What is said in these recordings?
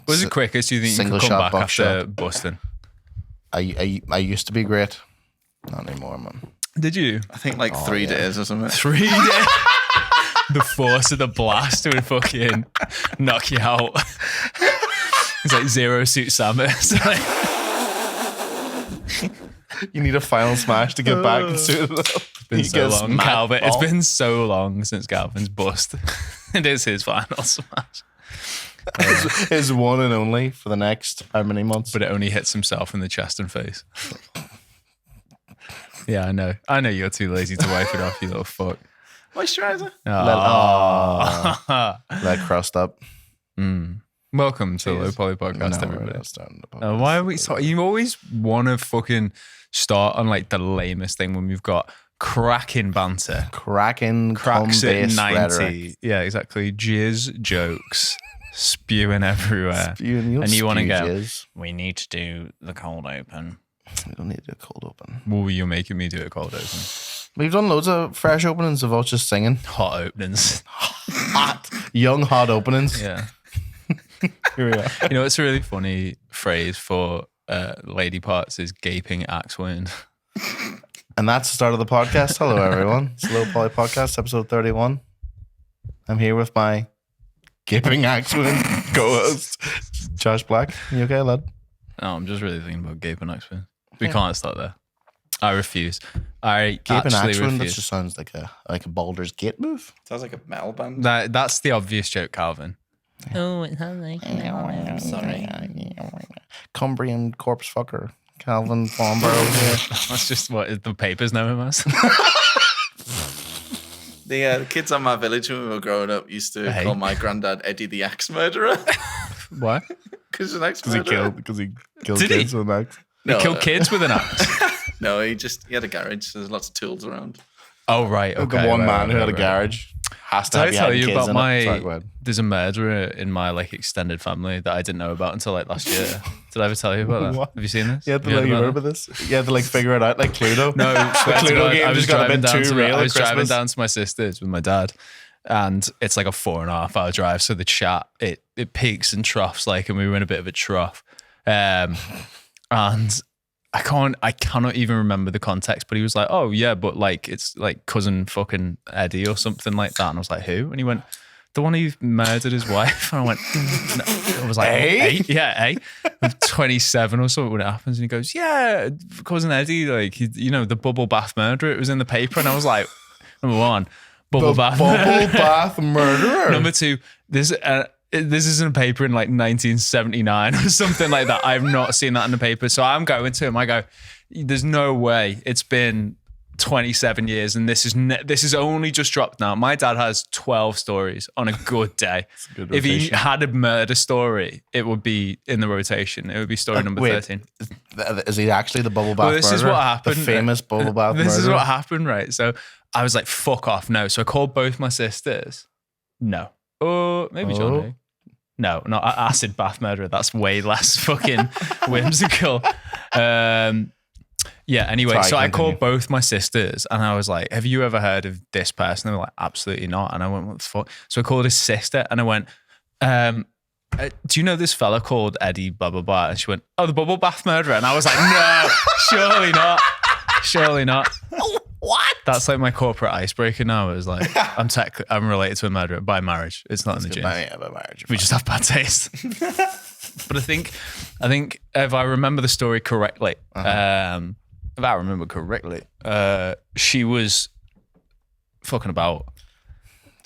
Was the quickest you think you could come back after busting? I used to be great. Not anymore, man. Did you? I think like 3 days or something. 3 days? The force of the blast would fucking knock you out. It's like Zero Suit Samus. You need a final smash to get back and suit it up. It's been so long, Calvin. It's been so long since Calvin's bust. It is his final smash. His one and only for the next how many months? But it only hits himself in the chest and face. Yeah, I know. I know you're too lazy to wipe it off, you little fuck. Moisturizer. Let crust up. Welcome to the Low Poly Podcast, everybody. We're Why are we? You always want to fucking start on like the lamest thing when we've got cracking banter, cracks at 90. Rhetoric. Yeah, exactly. Jizz jokes spewing everywhere, and you want to go. Jizz. We need to do the cold open. We don't need to do a cold open. Well, you're making me do a cold open. We've done loads of fresh openings of us just singing. Hot openings. Young hot openings. Yeah. Here we are. You know, it's a really funny phrase for lady parts is gaping axe wound. And that's the start of the podcast. Hello, everyone. It's the Low Poly Podcast, episode 31. I'm here with my gaping axe wound co-host, Josh Black. You okay, lad? No, I'm just really thinking about gaping axe wound. We can't start there. I refuse. I Gaping actually axe wound, that refuse. just sounds like a Baldur's Gate move. Sounds like a metal band. That's the obvious joke, Calvin. Oh, it sounds like I'm sorry. Cumbrian corpse fucker. Calvin Farnborough here. That's just what the papers know him as. The kids on my village when we were growing up used to call my granddad Eddie the Axe Murderer. Why? Because he's an axe murderer. Because he killed Did kids he? with an axe. He killed kids with an axe. No, he had a garage. So there's lots of tools around. Oh, right. Okay. The one man right, who had a right. garage has to Did I have tell kids you about in it. Sorry, go my... ahead. There's a murderer in my like extended family that I didn't know about until like last year. Did I ever tell you about that? What? Have you seen this? You had to like, remember this? You had to like figure it out like Cluedo. No, the Cluedo game just got a bit too real. I was driving down to my sister's with my dad, and it's like a 4.5 hour drive. So the chat it peaks and troughs like, and we were in a bit of a trough, and I cannot even remember the context. But he was like, "Oh yeah, but like it's like cousin fucking Eddie or something like that." And I was like, "Who?" And he went, "The one who murdered his wife." And I went, no. I was like, Eh? Yeah, I'm 27 or something when it happens. And he goes, "Yeah, cousin Eddie, like, the bubble bath murderer. It was in the paper." And I was like, number one, bubble bath murderer. Number two, this is in a paper in like 1979 or something like that. I've not seen that in the paper. So I'm going to him. I go, "There's no way. It's been 27 years and this is only just dropped now." My dad has 12 stories on a good day. If he had a murder story, it would be in the rotation. It would be story number 13. Is he actually the bubble bath murderer? This is what happened. The famous bubble bath murderer? This is what happened, right? So I was like, fuck off, no. So I called both my sisters. No. Oh, maybe Johnny. No, not acid bath murderer. That's way less fucking whimsical. Yeah, anyway, Sorry, so I continue. called both my sisters and I was like, "Have you ever heard of this person?" They were like, "Absolutely not." And I went, "What the fuck?" So I called his sister and I went, "Do you know this fella called Eddie blah, blah, blah?" And she went, "Oh, the bubble bath murderer." And I was like, "No, surely not. Surely not." What? That's like my corporate icebreaker now. It was like, I'm related to a murderer by marriage. It's not in the genes. By marriage. We just have bad taste. But I think if I remember the story correctly, she was fucking about.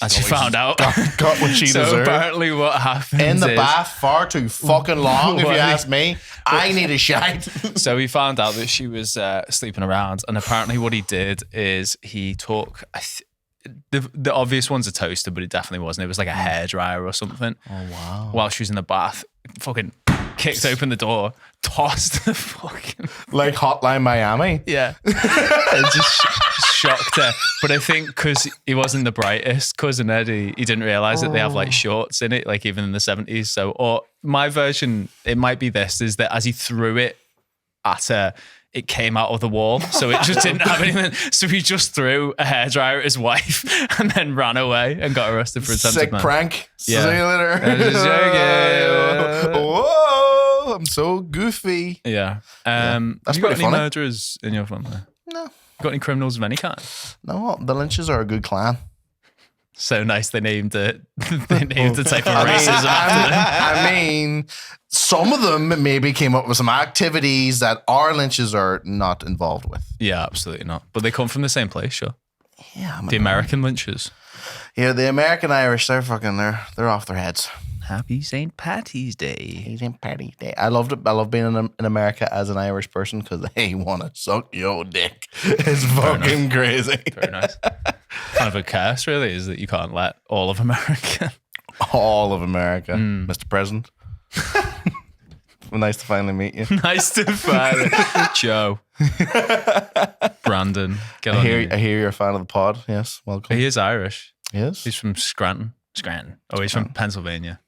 And she found out. Got what she So deserved. apparently what happened In the is, bath far too fucking long, if you ask me. I need a shite. So he found out that she was sleeping around, and apparently what he did is he took the obvious one's a toaster, but it definitely wasn't. It was like a hairdryer or something. Oh, wow. While she was in the bath, fucking kicked open the door, tossed the fucking... Like Hotline Miami. Yeah. It just shocked her. But I think because he wasn't the brightest, cousin Eddie, he didn't realise that they have like shorts in it, like even in the 70s. So, or my version, it might be this, is that as he threw it at her, it came out of the wall, so it just didn't have anything. So he just threw a hairdryer at his wife and then ran away and got arrested for attempted Sick murder. prank. Yeah. See you later. Just joking. Whoa, I'm so goofy. Yeah. That's have you got pretty any funny. murderers in your family? No. Got any criminals of any kind? No, the Lynches are a good clan. So nice they named it. They named the type of racism after them. I mean, some of them maybe came up with some activities that our Lynches are not involved with. Yeah, absolutely not. But they come from the same place, sure. Yeah, The American lynches. Yeah, the American Irish, they're off their heads. Happy St. Patty's Day. St. Patty's Day. I loved it. I love being in America as an Irish person because they want to suck your dick. It's fucking crazy. Very nice. Kind of a curse, really, is that you can't let all of America. All of America, Mr. President. Well, nice to finally meet you. Nice to finally. Joe. Brandon. Get I on hear you. you're a fan of the pod. Yes, welcome. He is Irish. Yes. He's from Scranton. Oh, he's from Pennsylvania.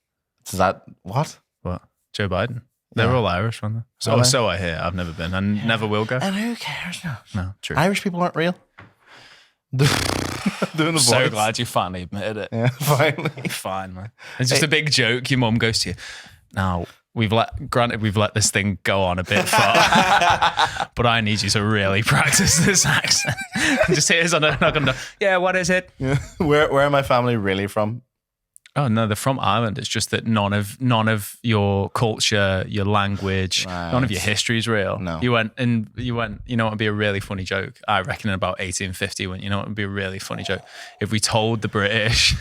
Is that what? What? Joe Biden. They were Yeah. all Irish, weren't they? Are they? So I hear. I've never been and never will go. And who cares? No, true. Irish people aren't real. Doing the So voice. glad you finally admitted it. Yeah, finally. Fine, man. It's just a big joke. Your mum goes to you. Now, we've let this thing go on a bit far, but I need you to really practice this accent. Just here's on a knock on the door. Yeah, what is it? Yeah. Where are my family really from? Oh no, they're from Ireland. It's just that none of your culture, your language, none of your history is real. No. You went, you know what would be a really funny joke? I reckon in about 1850 when you know what would be a really funny joke? If we told the British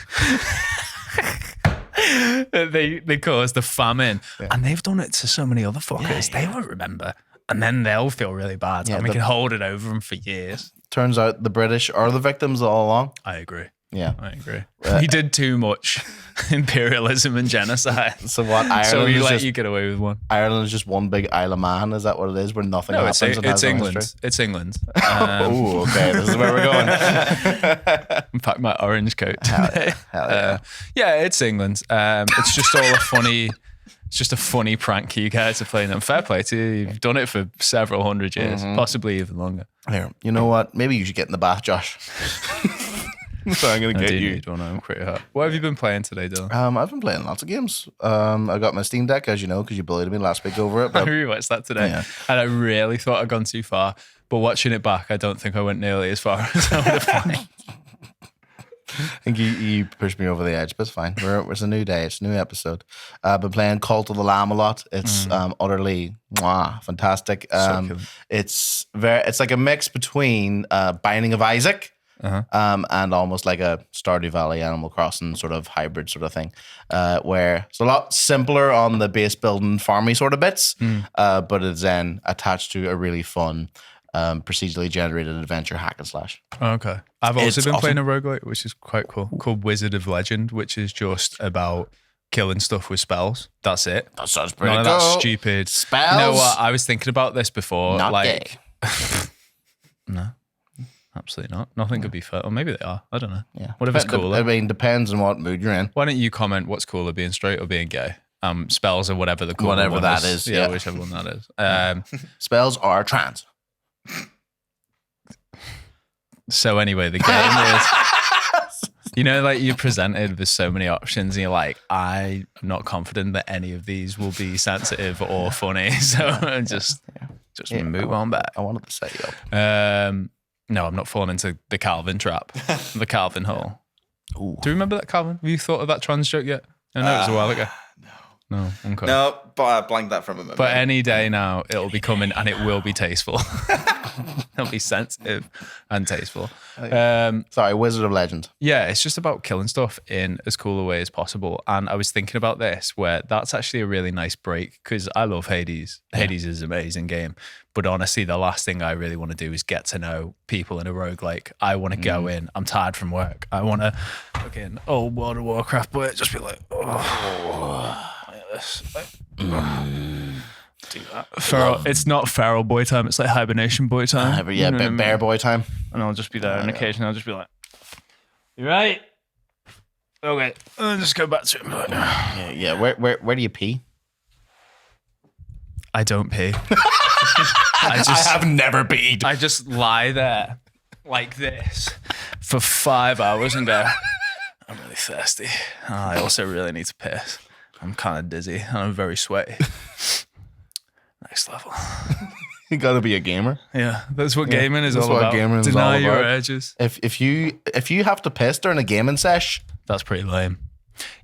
that they caused the famine, and they've done it to so many other fuckers, they won't remember. And then they'll feel really bad. Yeah, And we can hold it over them for years. Turns out the British are the victims all along. I agree. Yeah. I agree. He did too much imperialism and genocide. So what? Ireland So we is let just you get away with one. Ireland is just one big Isle of Man. Is that what it is? Where nothing No, happens. it's and has no England. history? It's England. Oh, okay. This is where we're going. In fact, my orange coat today. Hell yeah. Yeah, it's England. It's just all it's just a funny prank you guys are playing. And fair play to you. You've done it for several hundred years, possibly even longer. Here, you know what? Maybe you should get in the bath, Josh. So I'm going to I get do you. need one. I'm pretty hot. What have you been playing today, Dylan? I've been playing lots of games. I got my Steam Deck, as you know, because you bullied me last week over it. I But rewatched that today, Yeah. and I really thought I'd gone too far. But watching it back, I don't think I went nearly as far as I would have played. I think you pushed me over the edge, but it's fine. It's a new day. It's a new episode. I've been playing Cult of the Lamb a lot. It's utterly fantastic. cool. It's like a mix between Binding of Isaac and almost like a Stardew Valley Animal Crossing sort of hybrid sort of thing, where it's a lot simpler on the base building farmy sort of bits, but it's then attached to a really fun procedurally generated adventure hack and slash. Okay. I've also It's been playing a awesome. roguelike, which is quite cool, called Wizard of Legend, which is just about killing stuff with spells. That's it. That sounds pretty None of cool. that stupid. Spells? You know what? I was thinking about this before. Not like, gay. No, absolutely not. Nothing could be fair. Or maybe they are. I don't know. Yeah. Whatever's Dep- cooler. I mean, depends on what mood you're in. Why don't you comment what's cooler, being straight or being gay? Spells or whatever the cooler Whatever one that is. is, yeah. Whichever one that is. Spells are trans. So anyway, the game is, you know, like you're presented with so many options and you're like, I'm not confident that any of these will be sensitive or funny. So just move on back. I wanted to set you up. No, I'm not falling into the Calvin trap, the Calvin hole. Ooh. Do you remember that, Calvin? Have you thought of that trans joke yet? I know it was a while ago. No, okay. No, but I blanked that from a moment. But any day now, it'll be coming and it will be tasteful. It'll be sensitive and tasteful. Sorry, Wizard of Legend. Yeah, it's just about killing stuff in as cool a way as possible. And I was thinking about this, where that's actually a really nice break because I love Hades. Hades is an amazing game. But honestly, the last thing I really want to do is get to know people in a roguelike. I want to go in. I'm tired from work. I want to fucking old World of Warcraft, but just be like, like this. Do that. Feral, it's not feral boy time. It's like hibernation boy time. Yeah, You know what I mean? bear boy time. And I'll just be there, and occasionally I'll just be like, "You right? Okay." I'll just go back to it. Yeah. Where do you pee? I don't pee. I have never peed. I just lie there like this for 5 hours and go, I'm really thirsty. Oh, I also really need to piss. I'm kind of dizzy and I'm very sweaty. Next level. You got to be a gamer. Yeah, that's what gaming is that's all what about. gaming is Deny all your about. urges. If you have to piss during a gaming sesh, That's pretty lame.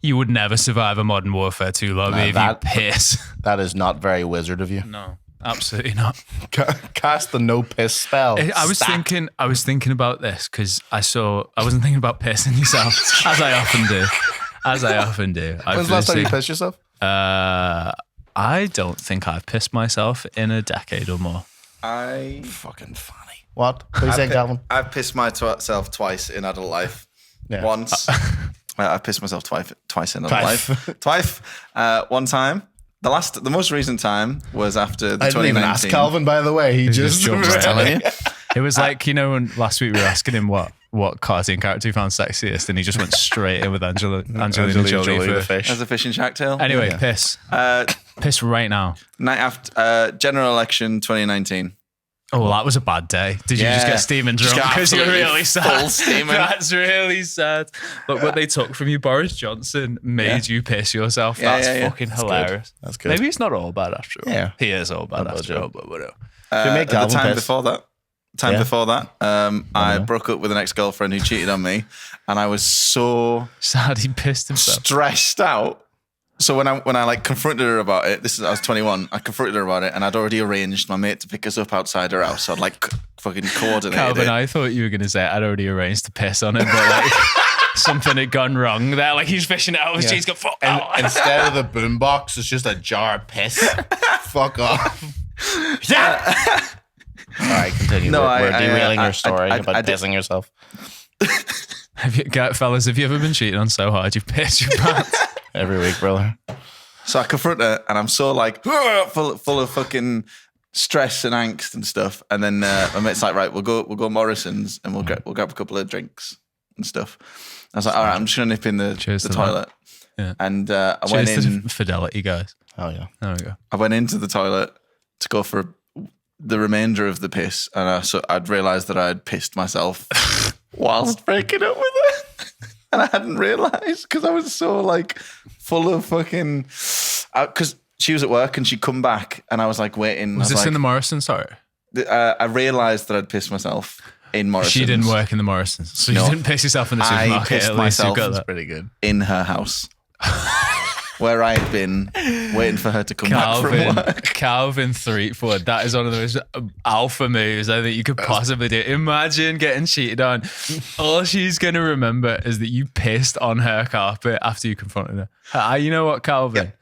You would never survive a Modern Warfare 2 lobby if that- you piss. that is not very wizard of you. No, absolutely not. Cast the no piss spell. I was thinking about this because I wasn't thinking about pissing yourself as I often do. When's the last time you pissed yourself? I don't think I've pissed myself in a decade or more. Fucking funny. What are you saying, Calvin? I've pissed myself twice in adult life. Yeah. Once. I've pissed myself twice in adult life. Twice. One time. The most recent time was after the I didn't 2019. even ask Calvin, by the way. He just jumped right telling you. It was like, when last week we were asking him what cartoon character he found sexiest, and he just went straight in with Angelina Jolie the for fish. As a fishing shack tail. Anyway, piss. Piss right now. Night after general election 2019. Oh, well, that was a bad day. Did you just Yeah. get steaming drunk Just got because you're absolutely really sad? full steaming. That's really sad. Look what they took from you. Boris Johnson made you piss yourself. Yeah, That's yeah, yeah. fucking That's hilarious. That's good. Maybe it's not all bad after all. Yeah. He is all bad after joke. all, but whatever. You make the Calvin time piss. before that. I broke up with an ex-girlfriend who cheated on me, and I was so Sad he pissed himself. stressed out. So when I like confronted her about it, I was 21. I confronted her about it, and I'd already arranged my mate to pick us up outside her house. So I'd like fucking coordinated Calvin, it. I thought you were going to say I'd already arranged to piss on him, but like something had gone wrong there. Like he's fishing it out with she's got fuck And out. instead of the boombox, it's just a jar of piss. Fuck off. Yeah. All right, continue. No, we're derailing I your story about I did- pissing yourself. Fellas, have you ever been cheated on so hard you've pissed your pants? Every week, brother. So I confront her, and I'm so like full of fucking stress and angst and stuff. And then my mate's like, right, we'll go Morrison's and we'll grab a couple of drinks and stuff. I was like, all right, I'm just gonna nip in the Cheers to that. toilet. Yeah. And I went Cheers in. to Fidelity, guys. Oh yeah. There we go. I went into the toilet to go for the remainder of the piss, and I'd realised that I had pissed myself whilst breaking up with her, and I hadn't realised because I was so like full of fucking. Because she was at work and she'd come back, and I was like waiting. Was I this like, in the Morrison? Sorry. I realised that I'd pissed myself in Morrison's. She didn't work in the Morrisons, so No. you didn't piss yourself in the I supermarket. pissed At least you myself. got It's that. Pretty good. in her house, where I had been waiting for her to come back from work. Calvin Threepwood. That is one of the most alpha moves I think you could possibly do. Imagine getting cheated on. All she's going to remember is that you pissed on her carpet after you confronted her. You know what, Calvin? Yep.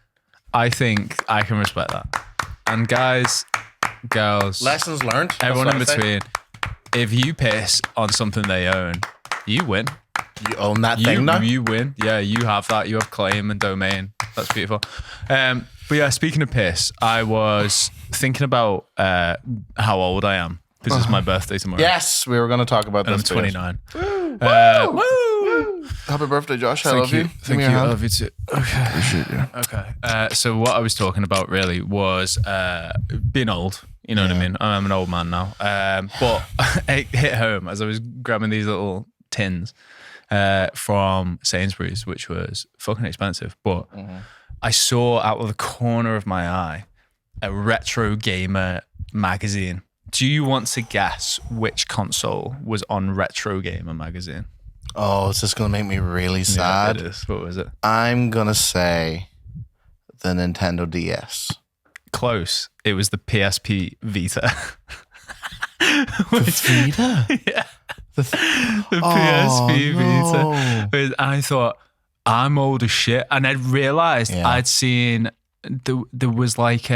I think I can respect that. And guys, girls, Lessons learned. everyone in That's what I say. between, if you piss on something they own, you win. You own that thing now. You win. Yeah, you have that. You have claim and domain. That's beautiful. But yeah, speaking of piss, I was thinking about how old I am because it's my birthday tomorrow. Yes, we were going to talk about And I'm this. 29. Woo! Happy birthday, Josh. I love you. Give Thank me you. your I hand. love you too. Okay. Appreciate you. Okay. So what I was talking about really was being old. You know what I mean? I'm an old man now. But it hit home as I was grabbing these little tins from Sainsbury's, which was fucking expensive. But I saw out of the corner of my eye a Retro Gamer magazine. Do you want to guess which console was on Retro Gamer magazine? Oh, is this going to make me really sad? Yeah, it is. What was it? I'm going to say the Nintendo DS. Close. It was the PSP Vita. Vita? Yeah. The PSP Vita. And I thought, I'm old as shit. And I realized I'd seen, there was like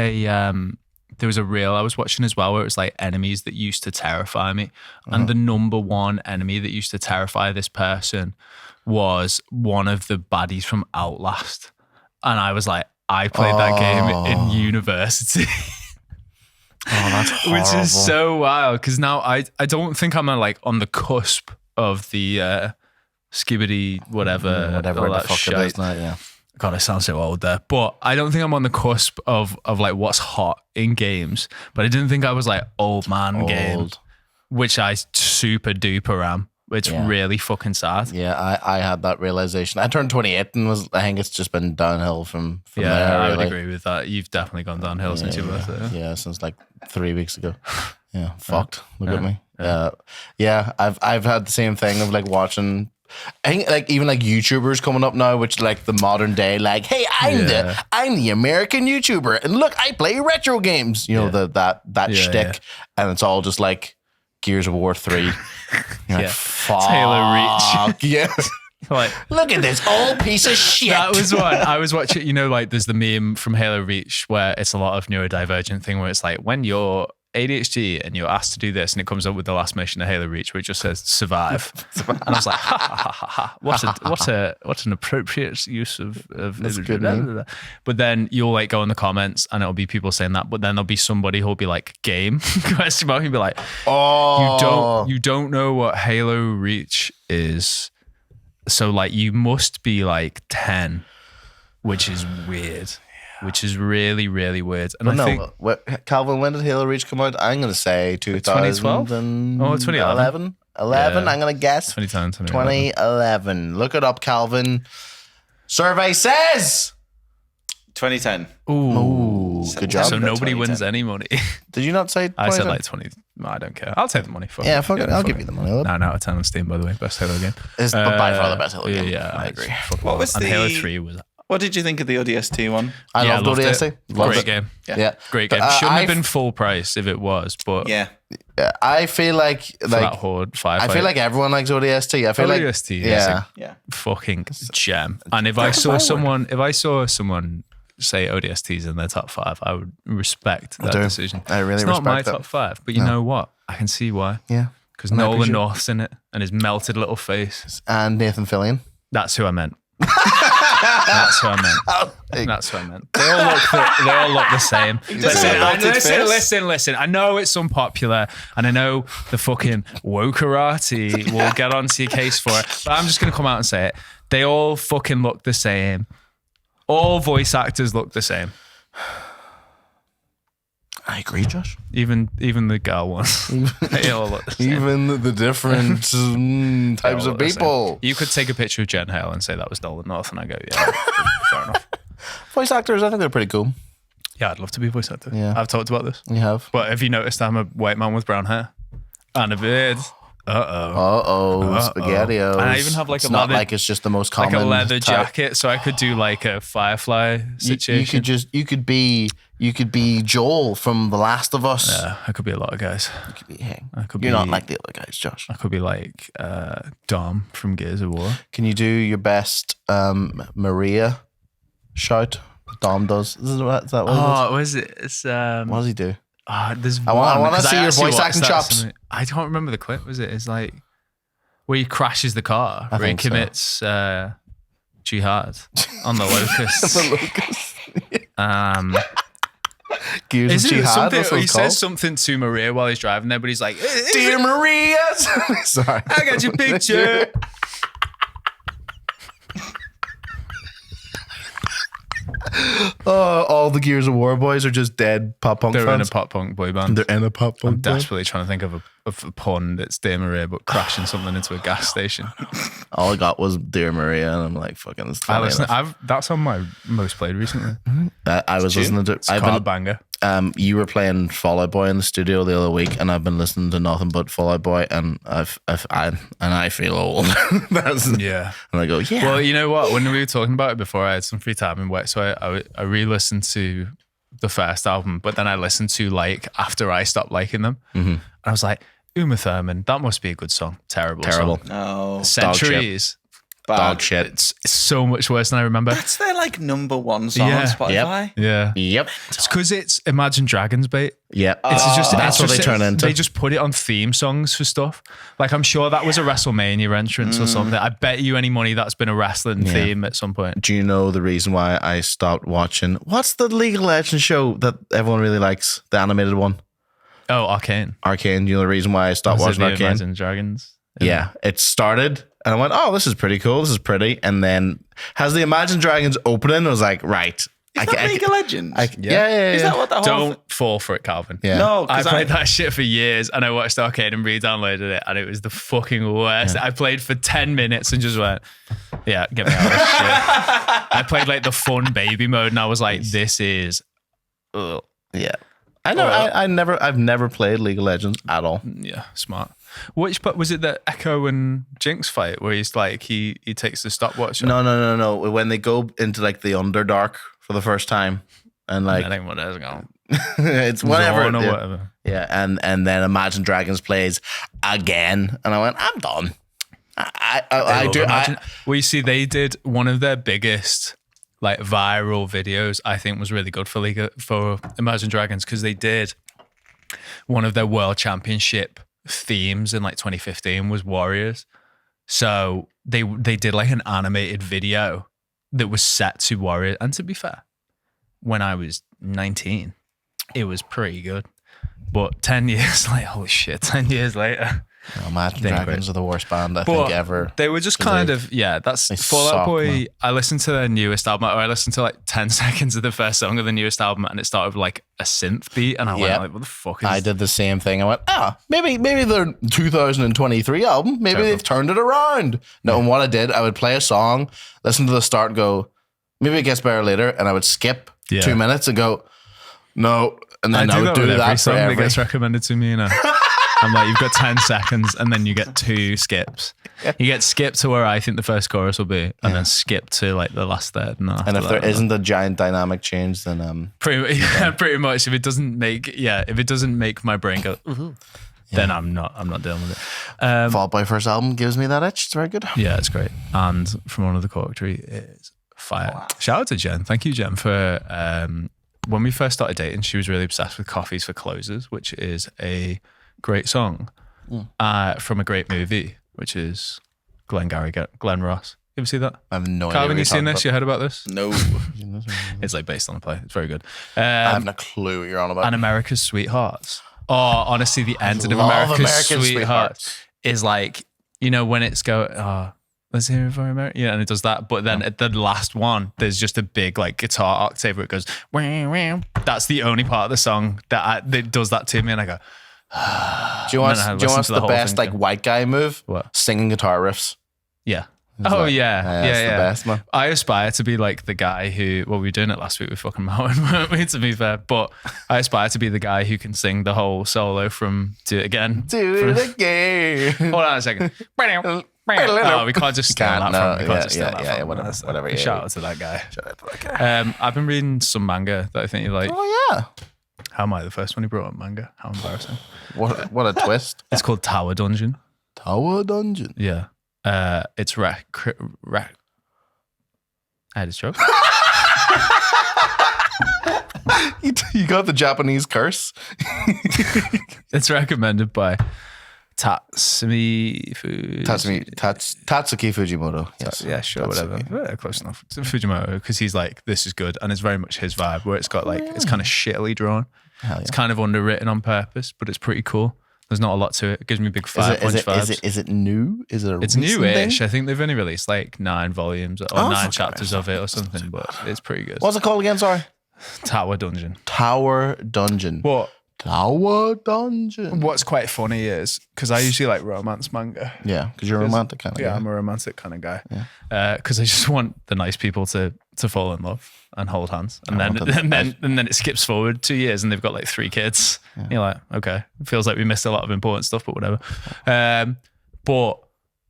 there was a reel I was watching as well where it was like enemies that used to terrify me. And the number one enemy that used to terrify this person was one of the baddies from Outlast. And I was like, I played that game in university. Oh, that's horrible. Which is so wild because now I don't think I'm like on the cusp of the skibbity whatever whatever all the that fuck shit. it is now, yeah. God, I sound so old there. But I don't think I'm on the cusp of like what's hot in games. But I didn't think I was like old man game, which I super duper am. It's really fucking sad. Yeah, I had that realization. I turned 28 and I think it's just been downhill from there. I would really. agree with that. You've definitely gone downhill since your birthday. Yeah, since like 3 weeks ago. Yeah, fucked. Look at me. I've had the same thing of like watching. I think like even like YouTubers coming up now, which like the modern day, like, hey, I'm the American YouTuber, and look, I play retro games. You know that shtick, and it's all just like Gears of War 3. Like, fuck. Halo Reach. Yeah. Like, look at this old piece of shit. That was one I was watching. You know, like there's the meme from Halo Reach where it's a lot of neurodivergent thing where it's like when you're ADHD and you're asked to do this, and it comes up with the last mission of Halo Reach, where it just says survive. And I was like, ha ha ha ha. What's an appropriate use of That's good name. But then you'll like go in the comments and it'll be people saying that, but then there'll be somebody who'll be like, game question mark, and be like, you don't know what Halo Reach is. So like you must be like 10, which is weird. Which is really, really weird. And I think Calvin, when did Halo Reach come out? I'm going to say 2012? 2011. 11, I'm going to guess. 2011. Look it up, Calvin. Survey says 2010. Ooh, good job. So nobody wins any money. Did you not say 2010? I said like 20. I don't care. I'll take the money. Fuck it. I'll give you the money. 9 out of 10 on Steam, by the way. Best Halo game. It's by far the best Halo game. Yeah, I agree. What was and Halo 3 was... What did you think of the ODST one? I loved ODST. Great game. Yeah. Great game. Shouldn't have been full price if it was, but I feel like that Horde firefight. I feel like everyone likes ODST. I feel like ODST is a fucking gem. And if I saw someone say ODST's in their top 5, I would respect that decision. I really respect it. It's not my top 5, but you know what? I can see why. Yeah. Because Nolan North's in it and his melted little face. And Nathan Fillion. That's who I meant. That's what I meant. They all look the same. Listen. I know it's unpopular, and I know the fucking wokerati will get onto your case for it, but I'm just going to come out and say it. They all fucking look the same. All voice actors look the same. I agree, Josh. Even the girl ones. They all look the same. Even the different types of people. You could take a picture of Jen Hale and say that was Nolan North, and I go, yeah, fair enough. Voice actors, I think they're pretty cool. Yeah, I'd love to be a voice actor. Yeah. I've talked about this. You have. But have you noticed I'm a white man with brown hair? And a beard. Spaghettios. And I even have like it's a not leather, like it's just the most common like a leather type. jacket, so I could do like a Firefly situation. You could be Joel from The Last of Us. Yeah, I could be a lot of guys. You could be Hank. You're You're not like the other guys, Josh. I could be like Dom from Gears of War. Can you do your best Maria shout? Dom does. Is that what it is? What is it? It's what does he do? There's I want to see your voice acting chops. Something. I don't remember the clip. Was it? It's like where he crashes the car, where he commits jihad on the Locust. The Locust. Gears of Jihad. He says something to Maria while he's driving there, but he's like, "Dear Maria, sorry, I got your picture." All the Gears of War boys are just dead pop punk They're fans. in a pop punk boy band. They're in a pop punk I'm desperately trying to think of a pun that's Dear Maria, but crashing something into a gas station. All I got was Dear Maria, and I'm like, fucking. This that's on my most played recently. I was listening to. It's a banger. You were playing Fall Out Boy in the studio the other week, and I've been listening to nothing but Fall Out Boy, and I feel old. Yeah. And I go, yeah. Well, you know what? When we were talking about it before, I had some free time in work, so I re-listened to the first album, but then I listened to like after I stopped liking them, and I was like, Uma Thurman, that must be a good song. Terrible. Song. No. Centuries. Dog shit. It's so much worse than I remember. That's their like number one song on Spotify. Yeah. Yep. It's because it's Imagine Dragons bait. Yep. That's what they turn into. They just put it on theme songs for stuff. Like I'm sure that was a WrestleMania entrance or something. I bet you any money that's been a wrestling theme at some point. Do you know the reason why I stopped watching? What's the League of Legends show that everyone really likes? The animated one. Oh, Arcane. Arcane. You know the reason why I stopped watching Arcane? Imagine Dragons. Yeah, it started And I went, oh, this is pretty cool. This is pretty. And then has the Imagine Dragons opening. I was like, right. Is that League of Legends? Yeah. Is that what the whole Don't fall for it, Calvin. Yeah. No, I because played that shit for years, and I watched Arcade and re-downloaded it, and it was the fucking worst. I played for 10 minutes and just went, yeah, get me out of this shit. I played like the fun baby mode, and I was like, this is, ugh. Yeah. I know. I've never played League of Legends at all. Yeah, smart. Which part was it, the Echo and Jinx fight where he's like he takes the stopwatch? No. When they go into like the Underdark for the first time, and like I think what is going. it's whatever. Zone or whatever. Yeah, and then Imagine Dragons plays again, and I went, I'm done. I do. Well, you see, they did one of their biggest like viral videos. I think was really good for Imagine Dragons because they did one of their World Championship themes in like 2015 was Warriors. So they did like an animated video that was set to Warriors. And to be fair, when I was 19, it was pretty good. But 10 years later, holy shit, 10 years later. Imagine Dragons are the worst band I think ever. They were just kind of, that's Fall Out Boy. Man. I listened to their newest album, or I listened to like 10 seconds of the first song of the newest album, and it started with like a synth beat, and I went like, what the fuck is I did the same thing. I went, maybe their 2023 album, maybe they've turned it around. No, and what I did, I would play a song, listen to the start and go, maybe it gets better later, and I would skip 2 minutes and go, no, and then I would do that every song for that gets recommended to me, you know. I'm like, you've got 10 seconds and then you get 2 skips. You get skip to where I think the first chorus will be, and then skip to like the last third. And if there isn't a giant dynamic change, then pretty much. If it doesn't make my brain go, then I'm not dealing with it. Fall Out Boy first album gives me that itch. It's very good. Yeah, it's great. And From Under the Cork Tree is fire. Wow. Shout out to Jen. Thank you, Jen, for when we first started dating, she was really obsessed with Coffees for Closers, which is a great song from a great movie, which is Glenn Ross. You ever see that? I have no idea. Calvin, you seen this? You heard about this? No. It's like based on the play. It's very good. I have no clue what you're on about. And America's Sweethearts. Oh, honestly, the ending of America's Sweethearts is like, you know, when it's let's hear it for America. Yeah, and it does that. But then at the last one, there's just a big like guitar octave where it goes, wah, wah. That's the only part of the song that does that to me. And I go, do you want the best like white guy move? What? Singing guitar riffs. Yeah. It's the best, man. I aspire to be like the guy who, well, we were doing it last week with fucking Mountain, weren't we, to be fair? But I aspire to be the guy who can sing the whole solo from Do It Again. Hold on a second. Oh, we can't just steal that from him. We can't just steal that from him. Whatever. Shout out to that guy. I've been reading some manga that I think you like. Oh, yeah. How am I the first one who brought up manga? How embarrassing. What a twist. It's called Tower Dungeon. Tower Dungeon? Yeah. It's I had a stroke. You got the Japanese curse? It's recommended by Tatsuki Fujimoto. Yes. Yeah, sure, whatever. Yeah, close enough. It's Fujimoto, because he's like, this is good, and it's very much his vibe, where it's got like, it's kind of shittily drawn. Hell yeah. It's kind of underwritten on purpose, but it's pretty cool. There's not a lot to it. It gives me big punch vibes. Is it new? Is it It's newish. I think they've only released like 9 volumes or 9 chapters of it or something, but it's pretty good. What's it called again? Sorry. Tower Dungeon. Tower Dungeon. What? Tower Dungeon. What's quite funny is, because I usually like romance manga. Yeah, because you're a romantic kind of guy. Yeah, I'm a romantic kind of guy. Because I just want the nice people to fall in love and hold hands. And then it skips forward 2 years and they've got like 3 kids. Yeah. You're like, okay. It feels like we missed a lot of important stuff, but whatever. But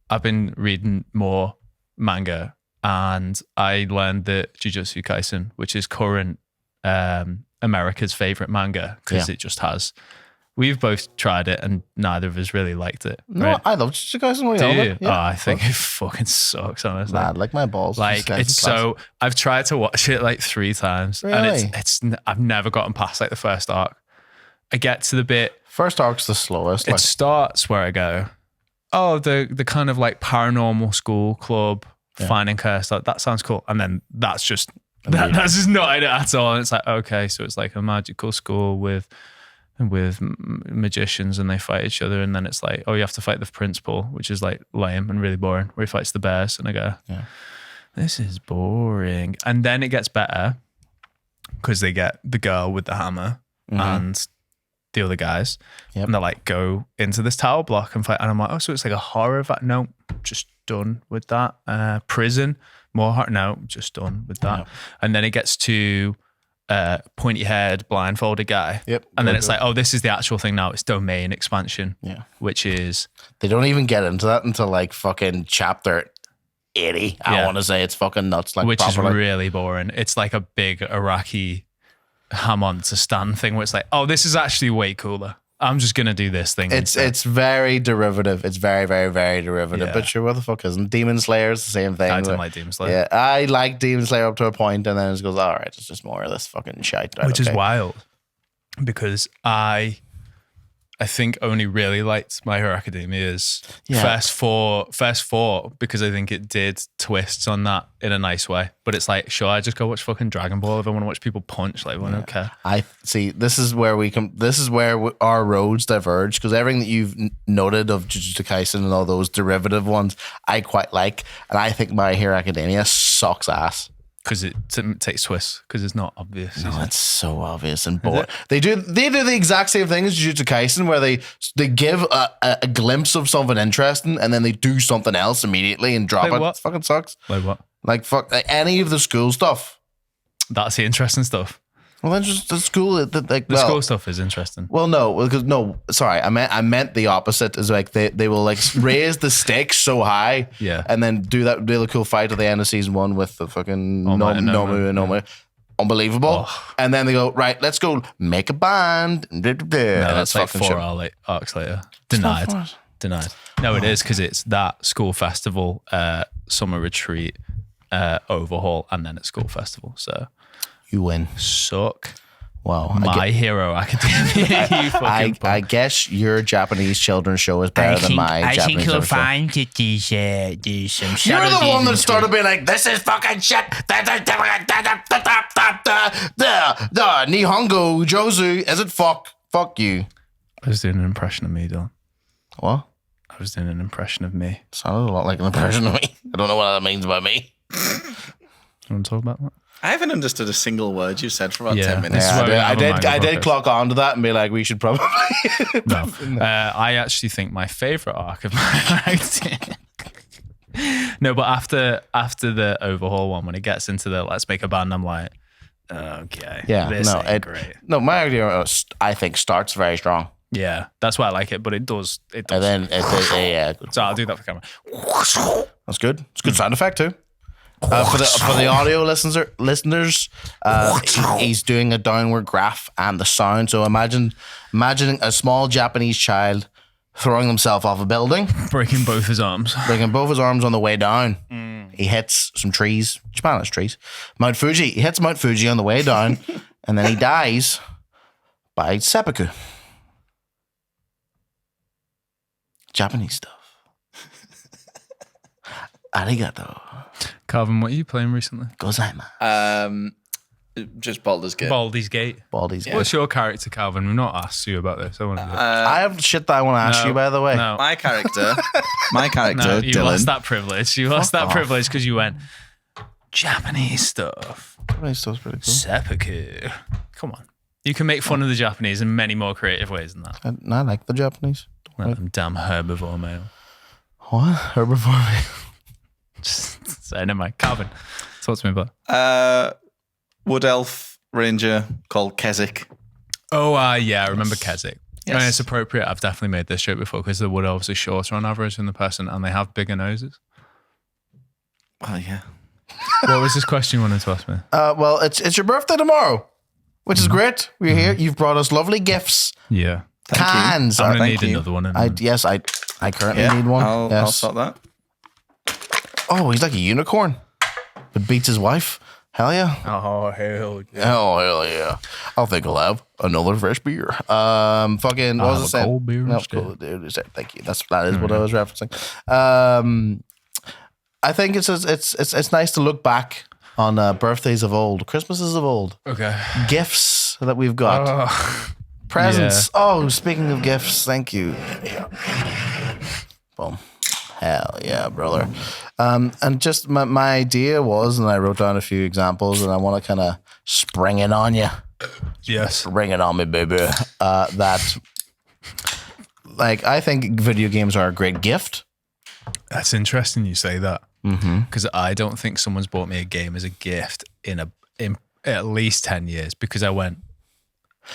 I've been reading more manga, and I learned that Jujutsu Kaisen, which is current America's favorite manga, because it just has. We've both tried it and neither of us really liked it. No, right? I love Jujutsu Kaisen. Do you? Yeah. Oh, I think it fucking sucks, honestly. Nah, like my balls. Like, it's so, I've tried to watch it like 3 times. Really? And I've never gotten past like the first arc. I get to the bit. First arc's the slowest. It starts where I go, oh, the kind of like paranormal school club, finding cursed. Like, that sounds cool. And then that's just, that's just not it at all. And it's like, okay, so it's like a magical school with with magicians and they fight each other, and then it's like, oh, you have to fight the principal, which is like lame and really boring, where he fights the bears, and I go, this is boring. And then it gets better because they get the girl with the hammer and the other guys, and they're like, go into this tower block and fight. And I'm like, oh, so it's like a horror no, just done with that. Prison, more horror, no, just done with that. And then it gets to pointy haired blindfolded guy, and then it's like, oh, this is the actual thing now. It's domain expansion, which is, they don't even get into that until like fucking chapter 80. I want to say it's fucking nuts, like, which properly. is really boring. It's like a big Iraqi Hammond to stand thing where it's like, oh, this is actually way cooler. I'm just gonna do this thing. It's very derivative. It's very, very, very derivative. But sure, what the fuck isn't? Demon Slayer is the same thing. I don't like Demon Slayer. Yeah, I like Demon Slayer up to a point, and then it goes, all right, it's just more of this fucking shite. Right, which is wild, because I think only really liked My Hero Academia's first four, because I think it did twists on that in a nice way. But it's like, sure, I just go watch fucking Dragon Ball if I want to watch people punch. Like, I don't care. I see. This is where our roads diverge, because everything that you've noted of Jujutsu Kaisen and all those derivative ones, I quite like, and I think My Hero Academia sucks ass. Because it takes twists, because it's not obvious. No, it's so obvious and boring. They do the exact same thing as Jujutsu Kaisen, where they give a glimpse of something interesting, and then they do something else immediately and drop like it. What? It fucking sucks. Like what? Like any of the school stuff. That's the interesting stuff. Well, then just the school. The school stuff is interesting. Well, sorry, I meant the opposite. Is like they will like raise the stakes so high, and then do that really cool fight at the end of season 1 with the fucking Nomu. Unbelievable. And then they go, right, let's go make a band. No, that's like 4 arcs later. Denied. No, it is, because it's that school festival, summer retreat, overhaul, and then at school festival. So you win. Suck. Wow. My Hero Academia. You fucking I guess your Japanese children's show is better than my Japanese. I think you'll find that there's some You're the one that started being like, this is fucking shit. Nihongo Jozu. Is it fuck? Fuck you. I was doing an impression of me, Don. What? I was doing an impression of me. Sounded a lot like an impression of me. I don't know what that means by me. You want to talk about that? I haven't understood a single word you said for about 10 This minutes. is why we have a I did focus. clock on to that and be like, we should probably. No. I actually think my favourite arc of my acting. No, but after the overhaul one, when it gets into the let's make a band, I'm like, okay, this ain't great. No, my idea, I think, starts very strong. Yeah, that's why I like it, but it does. And then So I'll do that for camera. That's good. It's a good sound effect too. For the audio listeners, he's doing a downward graph and the sound. So imagining a small Japanese child throwing himself off a building, breaking both his arms on the way down. He hits some trees. Japan has trees. Mount Fuji. He hits Mount Fuji on the way down, and then he dies by seppuku. Japanese stuff. Arigato. Calvin, what are you playing recently? Gozaimasu. Just Baldur's Gate. Baldur's Gate. What's your character, Calvin? We've not asked you about this. I have shit that I want to ask you, by the way. No. My character, No, you Dylan. lost that privilege. You lost that privilege because you went Japanese stuff. Japanese stuff's pretty cool. Seppuku. Come on. You can make fun of the Japanese in many more creative ways than that. I like the Japanese. Let them damn herbivore male. What? Herbivore male? So never mind. Calvin, talk to me about Wood Elf Ranger called Keswick. Oh, yeah, I remember Keswick. Yes. I mean, it's appropriate. I've definitely made this joke before because the Wood Elves are shorter on average than the person and they have bigger noses. Well, yeah. What was this question you wanted to ask me? Well, it's your birthday tomorrow, which is great. We're here. You've brought us lovely gifts. Yeah. Cans. I'm going to Thank need you. another one. I currently need one. I'll sort that. Oh, he's like a unicorn, but beats his wife. Hell yeah. Oh, hell yeah. Oh, hell yeah. I think I'll have another fresh beer. Fucking, what was it saying? Cold beer No, instead. cold beer. Thank you. That is what I was referencing. I think it's nice to look back on birthdays of old, Christmases of old, Okay. gifts that we've got. Presents. Oh, speaking of gifts, thank you. Yeah. Boom. Hell yeah, brother. And just my idea was, and I wrote down a few examples, and I want to kind of spring it on you. Yes. Bring it on me, baby. That, like, I think video games are a great gift. That's interesting you say that. Because I don't think someone's bought me a game as a gift in at least 10 years, because I went,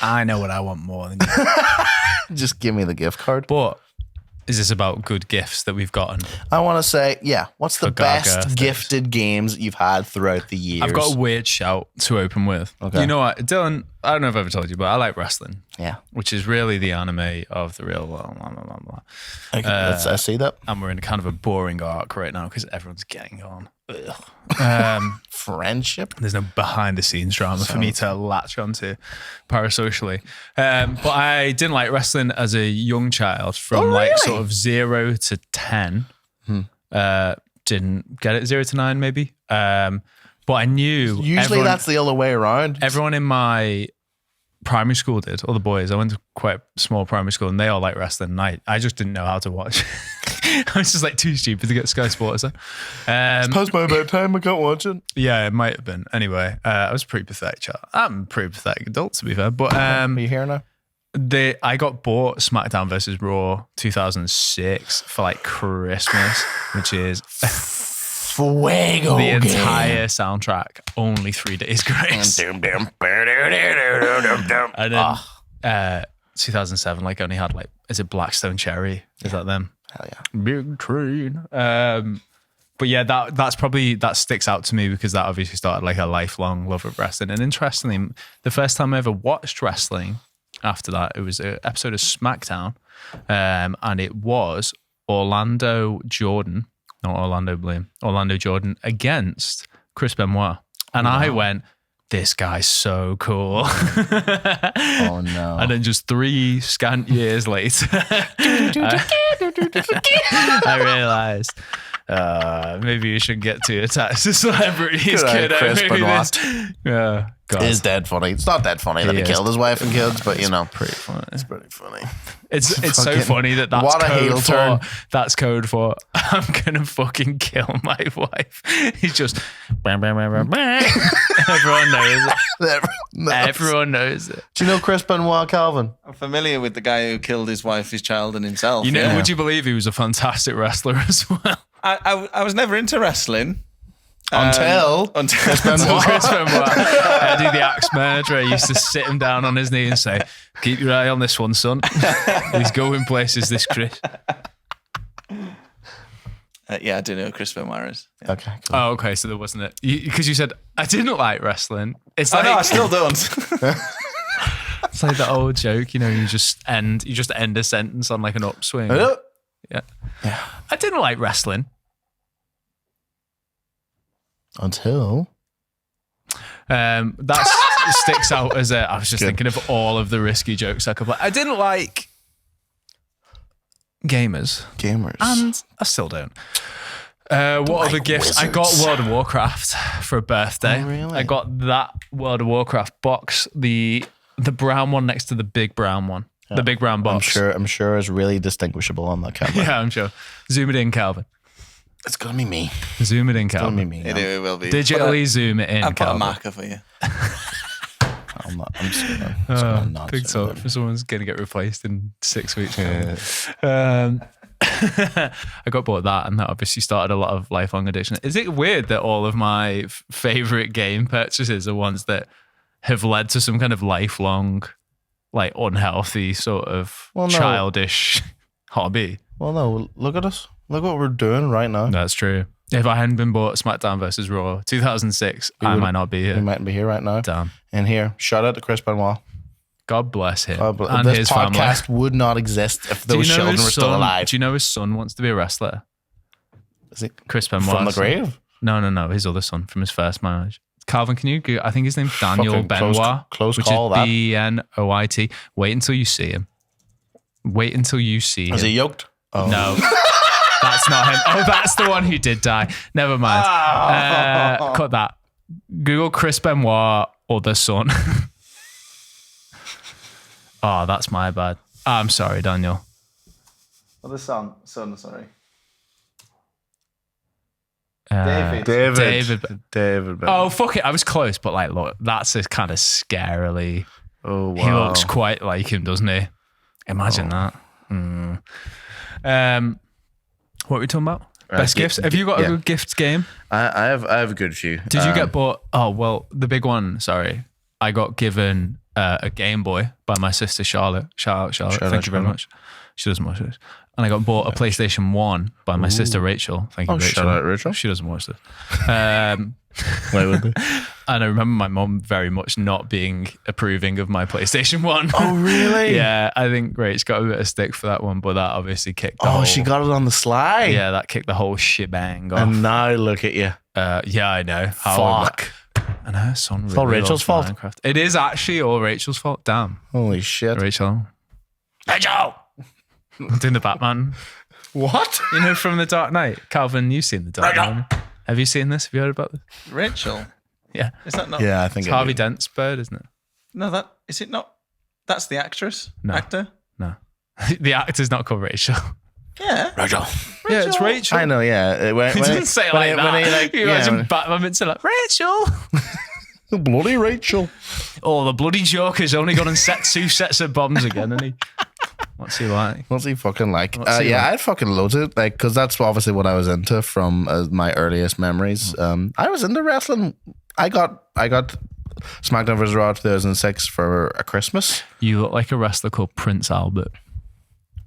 I know what I want more than you. Just give me the gift card. But is this about good gifts that we've gotten? I want to say, yeah, what's the For Gaga best things. gifted games you've had throughout the years? I've got a weird shout to open with. Okay. You know what, Dylan, I don't know if I've ever told you, but I like wrestling. Yeah. Which is really the anime of the real world. Blah, blah, blah, blah. Okay, I see that. And we're in kind of a boring arc right now because everyone's getting on. Friendship? There's no behind the scenes drama for me to latch onto parasocially. But I didn't like wrestling as a young child from like sort of 0 to 10. Didn't get it 0 to 9 maybe. But I knew Usually that's the other way around. everyone in my primary school did, all the boys. I went to quite a small primary school and they all like wrestling. And I just didn't know how to watch. I was just like too stupid to get Sky Sports on. Past my bedtime, I can't watch it. Yeah, it might have been. Anyway, I was a pretty pathetic child. I'm a pretty pathetic adult, to be fair. But Are you here now? I got bought SmackDown versus Raw 2006 for like Christmas, which is Fuego the entire soundtrack, only 3 days grace. And then 2007, like only had like, is it Blackstone Cherry? Is that them? Hell yeah. Big train. But yeah, that sticks out to me because that obviously started like a lifelong love of wrestling. And interestingly, the first time I ever watched wrestling after that, it was an episode of SmackDown, and it was Orlando Jordan against Chris Benoit. And I went, this guy's so cool. Oh no. And then just 3 scant years later, I realized maybe you shouldn't get too attached to celebrities, Good old kiddo. Chris Maybe Benoit. Yeah, God. It is dead funny. It's not dead funny that he is. killed his wife and kids, but you know, Pretty funny. it's pretty funny. It's so fucking- funny that's what a heel code turn. for that's code for I'm gonna fucking kill my wife. He's just bam, bam, bam, bam, bam. Everyone knows it. Everyone knows it. Do you know Chris Benoit, Calvin? I'm familiar with the guy who killed his wife, his child, and himself. You know, yeah. would you believe he was a fantastic wrestler as well? I was never into wrestling. Until Chris Benoit, Eddie the Axe Murderer used to sit him down on his knee and say, "Keep your eye on this one, son. He's going places, this Chris." Yeah, I do know who Chris Benoit is. Yeah. Okay, cool. Oh, okay. So there wasn't it because you said I didn't like wrestling. It's Oh, like no, I still don't. it's like the old joke, you know. You just end a sentence on like an upswing. Yeah. I didn't like wrestling. Until That sticks out as a. I was just thinking of all of the risky jokes I could play. I didn't like gamers, and I still don't. What other gifts? I got World of Warcraft for a birthday. Oh, really? I got that World of Warcraft box, the brown one next to the big brown one, the big brown box. I'm sure it's really distinguishable on that camera. Yeah, I'm sure. Zoom it in, Calvin. It's gonna be me. Zoom it in, It's gonna Calvin. be me. It will be. Digitally zoom it in, I'll put a Calvin. marker for you. I'm just gonna not Big zoom talk in. for someone's going to get replaced in 6 weeks. I got bought that, and that obviously started a lot of lifelong addiction. Is it weird that all of my favorite game purchases are ones that have led to some kind of lifelong, like unhealthy sort of Well, no. childish hobby? Well, no, look at us. Look what we're doing right now. That's true. If I hadn't been bought SmackDown versus Raw 2006, I might not be We here. mightn't be here right now. Damn. And here, shout out to Chris Benoit. God bless him and This his family. podcast would not exist if Do you those know children his were still son- alive. Do you know his son wants to be a wrestler? Is it Chris Benoit. from the grave? No. His other son from his first marriage. Calvin, can you go? I think his name's Daniel Fucking Benoit. close which call, is that. Benoit. Wait until you see him. Wait until you see Is him. he yoked? Oh. No. That's not him. Oh, that's the one who did die. Never mind. Cut that. Google Chris Benoit or the son. Oh, that's my bad. I'm sorry, Daniel. Well, this song. So sorry. David. Oh, fuck it. I was close, but like, look, that's a kind of scarily. Oh, wow. He looks quite like him, doesn't he? Imagine that. What were we talking about? Best gifts. Have you got a good gifts game? I have a good few. Did you get bought? Oh, well, the big one. Sorry, I got given a Game Boy by my sister Charlotte. Shout out, Charlotte. Thank you very much. She doesn't watch this. And I got bought a PlayStation 1 by my sister Rachel. Thank you, Rachel. Shout out, Rachel. She doesn't watch this. Why would they? And I remember my mum very much not being approving of my PlayStation 1. Oh, really? Yeah, I think Rach got a bit of stick for that one, but that obviously kicked the whole... Oh, she got it on the sly. Yeah, that kicked the whole shebang off. And now look at you. Yeah, I know. Fuck. And her son really all Rachel's fault. Minecraft. It is actually all Rachel's fault. Damn. Holy shit. Rachel. Doing the Batman. What? You know, from The Dark Knight. Calvin, you've seen The Dark Knight. Have you seen this? Have you heard about this? Rachel. Yeah. Is that not? Yeah, I think It's Harvey Dent's bird, isn't it? No, that is it not. That's the actress. No. Actor. No. The actor's not called Rachel. Yeah. Rachel. Yeah, it's Rachel. I know, yeah. He doesn't say it like that. You imagine Batman being like, Rachel. Bloody Rachel. Oh, the bloody Joker's only gone and set 2 sets of bombs again, and he... What's he like? What's he fucking like? I had fucking loads of like, because that's obviously what I was into from my earliest memories. I was into wrestling. I got SmackDown vs. Raw 2006 for a Christmas. You look like a wrestler called Prince Albert.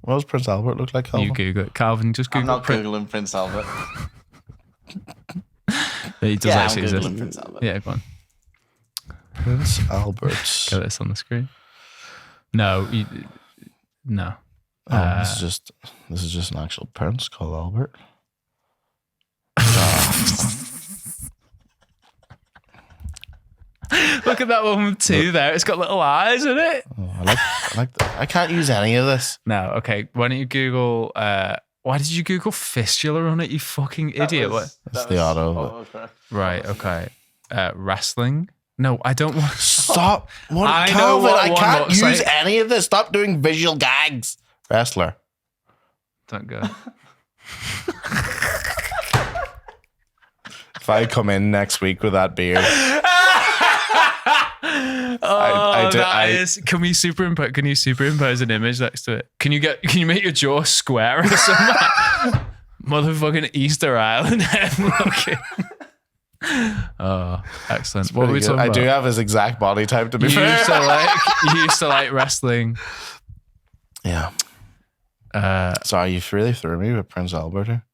What does Prince Albert look like? You Google it. Calvin, just Google I'm not Googling Prince Albert. He does Yeah, actually I'm exist. Googling Prince Albert. Yeah, go on. Prince Albert. Get this on the screen. No. No. Oh, this is just an actual prince called Albert. Look at that one with 2 there. It's got little eyes in it. Oh, I like that. I can't use any of this. No, okay. Why don't you Google why did you Google fistula on it, you fucking idiot? That's the auto. Right, okay. Wrestling? No, I don't want Stop. What, I know Calvin, what I one can't looks use like. any of this. Stop doing visual gags. Wrestler. Don't go. If I come in next week with that beard. Can you superimpose an image next to it? Can you make your jaw square or something? Motherfucking Easter Island head looking. Oh, excellent. What were we talking I about? do have his exact body type to be You fair. used to like wrestling. Yeah. Sorry, you really threw me with Prince Albert here.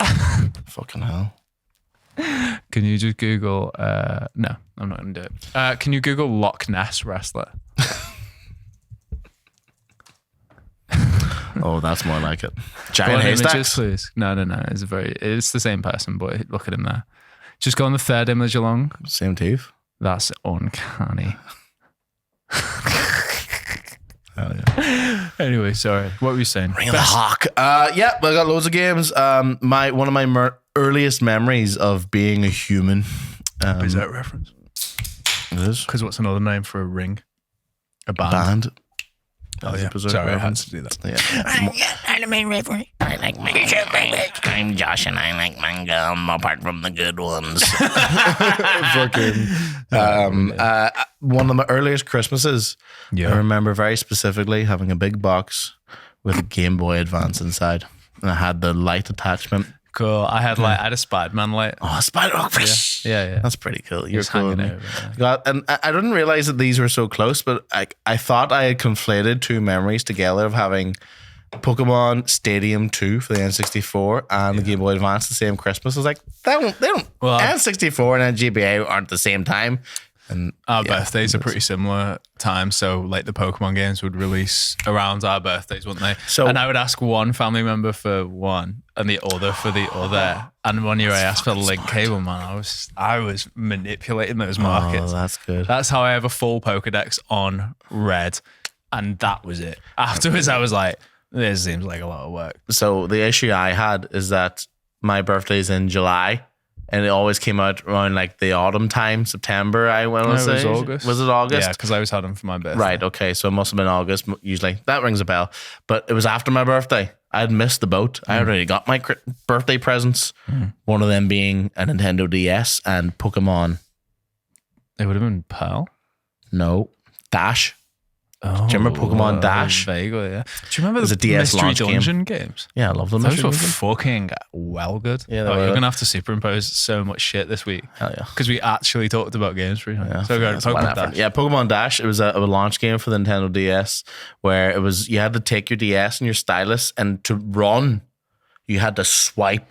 Fucking hell. Can you just Google no, I'm not gonna do it. Can you Google Loch Ness wrestler? Oh, that's more like it. Go Giant on images, haystacks. please. No. It's the same person, but look at him there. Just go on the third image along. Same teeth. That's uncanny. Hell yeah. Anyway, sorry. What were you saying? Ring of the Hawk. Yeah, I got loads of games. One of my earliest memories of being a human. Is that a reference? It is. Because what's another name for a ring? A band. Band. Oh, yeah. Berserk Sorry, I had reference. to do that. Yeah. I like manga. I'm Josh and I like manga apart from the good ones. One of my earliest Christmases, Yeah. I remember very specifically having a big box with a Game Boy Advance inside, and I had the light attachment. Cool. I had a Spider-Man light. Oh, Spider! Yeah. That's pretty cool. You're Just cool. hanging man. over there. And I didn't realize that these were so close, but I thought I had conflated 2 memories together of having Pokemon Stadium 2 for the N64 and the Game Boy Advance the same Christmas. I was like, they don't. Well, N64 and GBA aren't the same time. And Our birthdays are pretty similar times, so like the Pokemon games would release around our birthdays, wouldn't they? And I would ask one family member for one and the other for the other. And one year I asked for the link cable, man. I was manipulating those markets. Oh, that's good. That's how I have a full Pokedex on red, and that was it. Afterwards, I was like, this seems like a lot of work. So the issue I had is that my birthday's in July, and it always came out around like the autumn time, September. I want to No, say it was August. Was it August? Yeah, because I was had them for my birthday. Right. Okay. So it must have been August. Usually that rings a bell, but it was after my birthday. I had missed the boat. I already got my birthday presents. One of them being a Nintendo DS and Pokemon. It would have been Pearl. No, Dash. Oh, Do you remember Pokemon Dash? Vaguely, yeah. Do you remember was the a DS Mystery launch game. Dungeon games? Yeah, I love them. Those were fucking good. Yeah, they Oh, were. you're gonna have to superimpose so much shit this week Hell yeah. because we actually talked about games for you. Yeah, So go to that's one Pokemon effort. Dash. Yeah, Pokemon Dash. It was a launch game for the Nintendo DS where it was you had to take your DS and your stylus, and to run, you had to swipe.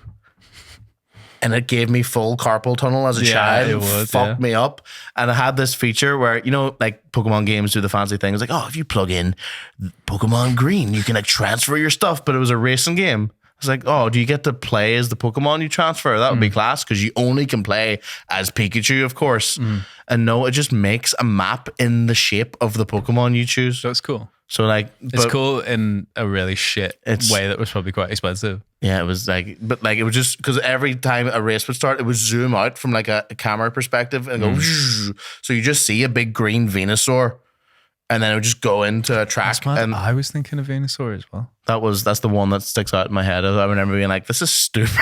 And it gave me full carpal tunnel as a Yeah, child. it would, Fucked me up. And I had this feature where, you know, like Pokemon games do the fancy things like, oh, if you plug in Pokemon Green, you can like transfer your stuff. But it was a racing game. It's like, oh, do you get to play as the Pokemon you transfer? That would be class because you only can play as Pikachu, of course. And no, it just makes a map in the shape of the Pokemon you choose. So it's cool. So like, It's cool in a really shit way that was probably quite expensive. Yeah, it was like, but like it was just because every time a race would start, it would zoom out from like a camera perspective and go. So you just see a big green Venusaur, and then it would just go into a track. That's mad. And I was thinking of Venusaur as well. that's the one that sticks out in my head. I remember being like, "This is stupid."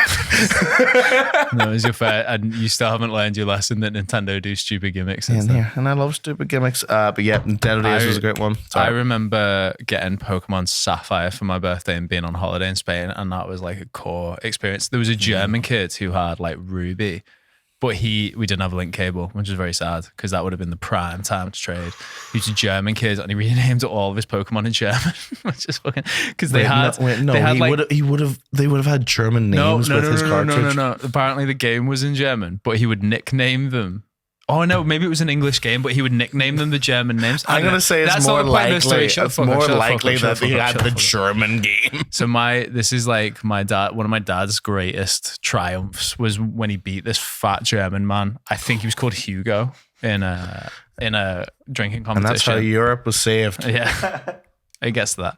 No, it's your fair, and you still haven't learned your lesson that Nintendo do stupid gimmicks. in here, and I love stupid gimmicks. But yeah, Nintendo DS was a great one. I remember getting Pokemon Sapphire for my birthday and being on holiday in Spain, and that was like a core experience. There was a German kid who had like Ruby, but we didn't have a link cable, which is very sad because that would have been the prime time to trade. He's a German kid, and he renamed all of his Pokemon in German, which is fucking because they had they would have had German names with his cartridge. No. Apparently the game was in German, but he would nickname them. Oh no, maybe it was an English game, but he would nickname them the German names. I'm gonna say it's more likely. It's more likely that he had the German. German game. So this is like my dad. One of my dad's greatest triumphs was when he beat this fat German man. I think he was called Hugo in a drinking competition. And that's how Europe was saved. Yeah. It gets to that.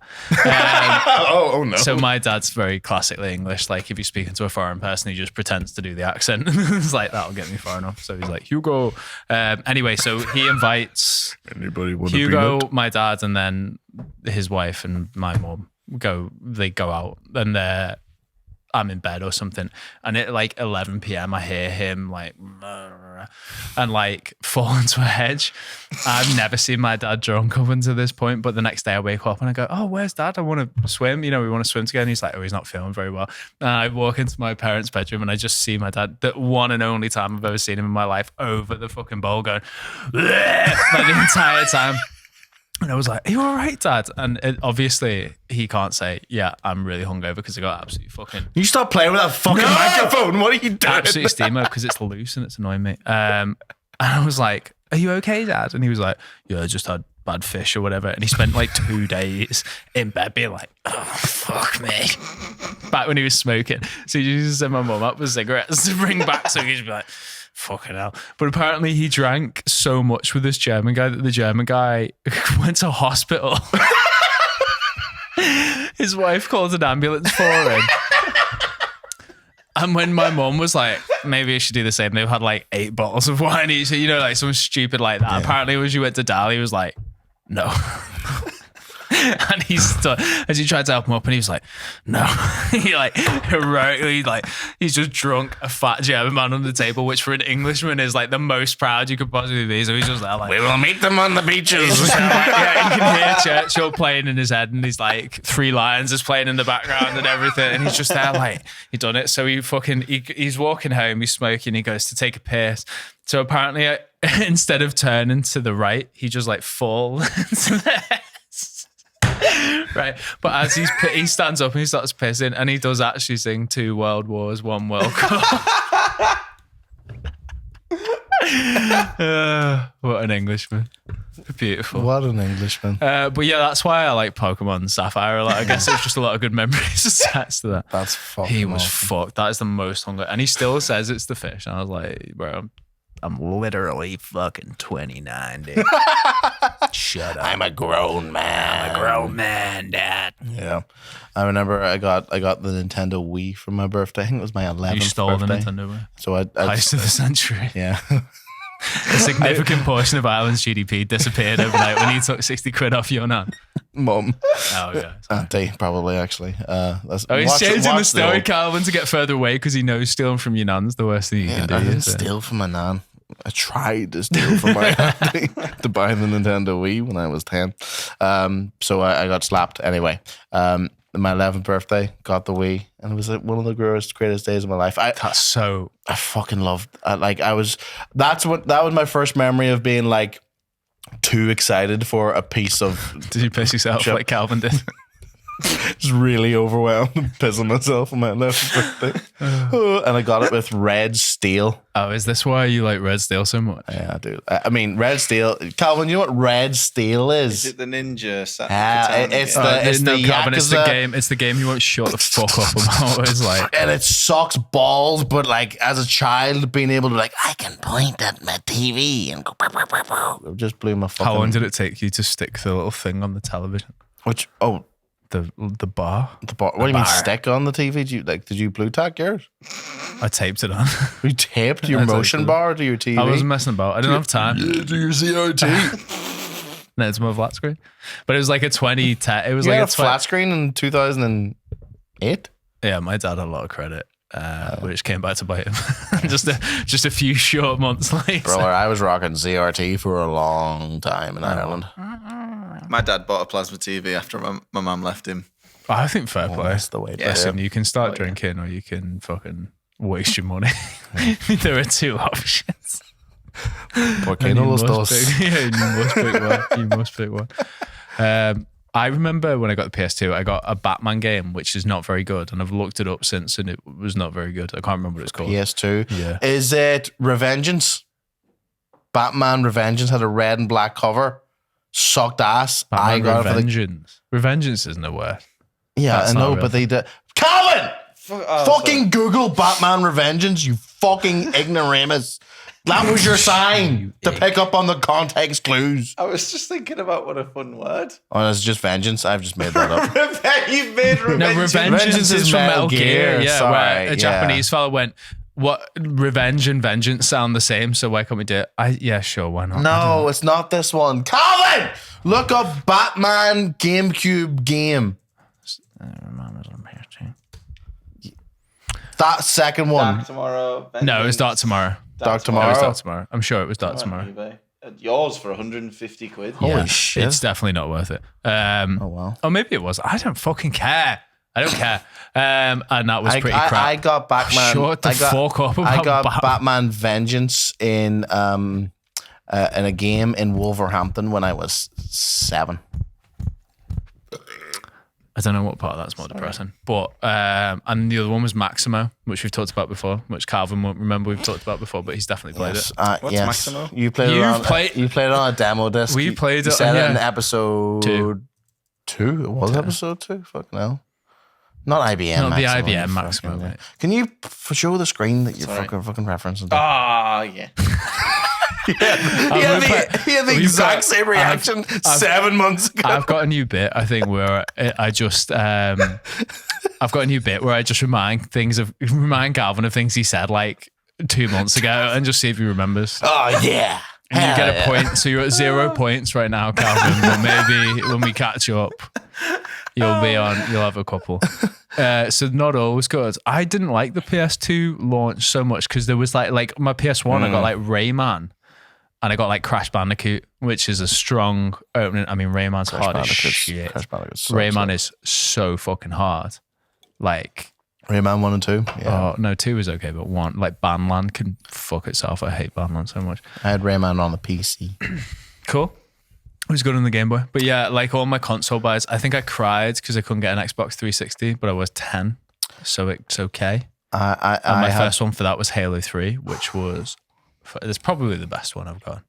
Oh no. So my dad's very classically English. Like if you're speaking to a foreign person, he just pretends to do the accent. It's like, that'll get me far enough. So he's like, Hugo. Anyway, so he invites Anybody want Hugo, my dad, and then his wife and my mom they go out, and I'm in bed or something. And at like 11 p.m, I hear him like, and like fall into a hedge. I've never seen my dad drunk up until this point, but the next day I wake up and I go, oh, where's dad? I want to swim. You know, we want to swim together. And he's like, oh, he's not feeling very well. And I walk into my parents' bedroom and I just see my dad, the one and only time I've ever seen him in my life, over the fucking bowl going, like the entire time. And I was like, are you all right, Dad? And obviously he can't say, yeah, I'm really hungover because I got absolutely fucking... You stop playing with that fucking microphone. What are you doing? Absolutely steam up because it's loose and it's annoying me. And I was like, are you okay, Dad? And he was like, yeah, I just had bad fish or whatever. And he spent like 2 days in bed being like, oh, fuck me. Back when he was smoking. So he used to send my mum up with cigarettes to bring back so he could be like... Fucking hell. But apparently he drank so much with this German guy that the German guy went to hospital. His wife called an ambulance for him. And when my mum was like, maybe I should do the same, they've had like 8 bottles of wine each, you know, like something stupid like that. Yeah. Apparently when she went to Dal, he was like, no. And as he tried to help him up, and he was like, no. He like heroically, like, he's just drunk a fat German man on the table, which for an Englishman is like the most proud you could possibly be. So he's just there like, we will meet them on the beaches. Like, yeah, you can hear Churchill playing in his head, and he's like 3 Lions is playing in the background and everything, and he's just there like, he done it. So he's walking home, he's smoking, he goes to take a piss. So apparently instead of turning to the right, he just like falls into the head. Right, but as he stands up and he starts pissing, and he does actually sing 2 World Wars, 1 World Cup. What an Englishman. Beautiful. What an Englishman. But yeah, that's why I like Pokemon Sapphire a lot. I guess there's just a lot of good memories attached to that. That's fucking He was awesome. fucked. That is the most hungry. And he still says it's the fish. And I was like, bro, I'm literally fucking 29, dude. Shut up. I'm a grown man. I'm a grown man, Dad. Yeah, I remember I got the Nintendo Wii for my birthday. I think it was my 11th You stole birthday. the Nintendo Wii. So I Heist of the century. yeah. A significant portion of Ireland's GDP disappeared overnight when you took 60 quid off your nan. Mum. Oh, yeah. Auntie, probably, actually. That's, Oh, he's changing the watch story, old- Calvin, to get further away because he knows stealing from your nan's the worst thing you Yeah, can do. I didn't so. steal from my nan. I tried to steal from my auntie to buy the Nintendo Wii when I was 10. So I got slapped anyway. My 11th birthday, got the Wii, and it was like one of the greatest days of my life. That's so... I fucking loved. That was my first memory of being like too excited for a piece of. Did you piss yourself Chip. like Calvin did? Just really overwhelmed and pissing myself on my 11th birthday, and I got it with red steel. Oh, is this why you like Red Steel so much? Yeah, dude. I mean, red steel. Calvin, you know what red steel is? Is it the ninja? It's the Calvin, it's the Yakuza- game. It's the game you won't shut the fuck up about. It's like, and it sucks balls, but like as a child, being able to like, I can point at my TV and go. it just blew my fucking. how long did it take you to stick the little thing on the television? Which The bar? the bar. What do you mean bar. stick on the TV? Did you blue tack yours? I taped it on. You taped your I taped motion it. bar to your TV? I wasn't messing about. I didn't have time. to your CRT. No, it's my flat screen. But it was like a 2010. It was You like had a a flat screen in 2008. Yeah, my dad had a lot of credit, which came back to bite him. just a few short months later. Bro, I was rocking CRT for a long time in Ireland. My dad bought a plasma TV after my mum left him. I think fair play. That's the way to Listen, do it. you can start drinking or you can fucking waste your money. There are two options. ¿Por qué And no you los must dos? pick- yeah, you must pick one. You must pick one. I remember when I got the PS2, I got a Batman game, which is not very good. And I've looked it up since and it was not very good. I can't remember what it's called. PS2. Yeah. Is it Revengeance? Batman Revengeance had a red and black cover. Sucked ass. I Batman got it for the. Revengeance. Revengeance isn't a word. Yeah, That's I not know, real. but they did. Calvin! Fucking Google Batman Revengeance, you fucking ignoramus. That was your sign to pick up on the context clues. I was just thinking about what a fun word. Oh, it's just vengeance. I've just made that up. You've made No, Revengeance is from Metal Gear. Yeah, Sorry, where a yeah. Japanese fellow went, "What revenge and vengeance sound the same? So why can't we do it?" Yeah, sure, why not? No, it's not this one. Calvin! Look up Batman GameCube game. That second one. Tomorrow. No, it was Dark Tomorrow. Dark It Tomorrow. was Dark Tomorrow. I'm sure it was Dark Tomorrow. eBay. Yours for 150 quid. Holy shit. It's definitely not worth it. Oh, well. Or maybe it was. I don't fucking care. I don't care. And that was pretty crap. I got Batman. Shut the fuck up about I got Batman. Batman Vengeance in a game in Wolverhampton when I was 7. I don't know what part of that's more depressing. But and the other one was Maximo, which we've talked about before, which Calvin won't remember we've talked about before, but he's definitely played it. What's yes. Maximo? You played it You've on a demo disc. We You- played you it- said it in yeah. episode 2. It was episode 2? Fuck no. Not IBM Not the Maximo. IBM you Maximo, fucking- mate. Can you show the screen that you're Sorry. fucking referencing? Ah, yeah. He had the We've exact got- same reaction 7 months ago. I've got a new bit, I think, where I just I've got a new bit where I just remind Calvin of things he said like 2 months ago and just see if he remembers. Oh, yeah. And you get a Hell yeah. point. So you're at 0 points right now, Calvin. But maybe when we catch up, you'll have a couple. So not always good. I didn't like the PS2 launch so much because there was like my PS1, I got like Rayman. And I got like Crash Bandicoot, which is a strong opening. I mean, Rayman's hard as shit. Crash Bandicoot sucks. Rayman is so fucking hard. Like, Rayman 1 and 2. Yeah. oh no, 2 is okay, but 1, like Banland can fuck itself. I hate Banland so much. I had Rayman on the PC. Cool. It was good on the Game Boy. But yeah, like all my console buys, I think I cried because I couldn't get an Xbox 360, but I was 10. So it's okay. And my first one for that was Halo 3, which was, it's probably the best one I've got.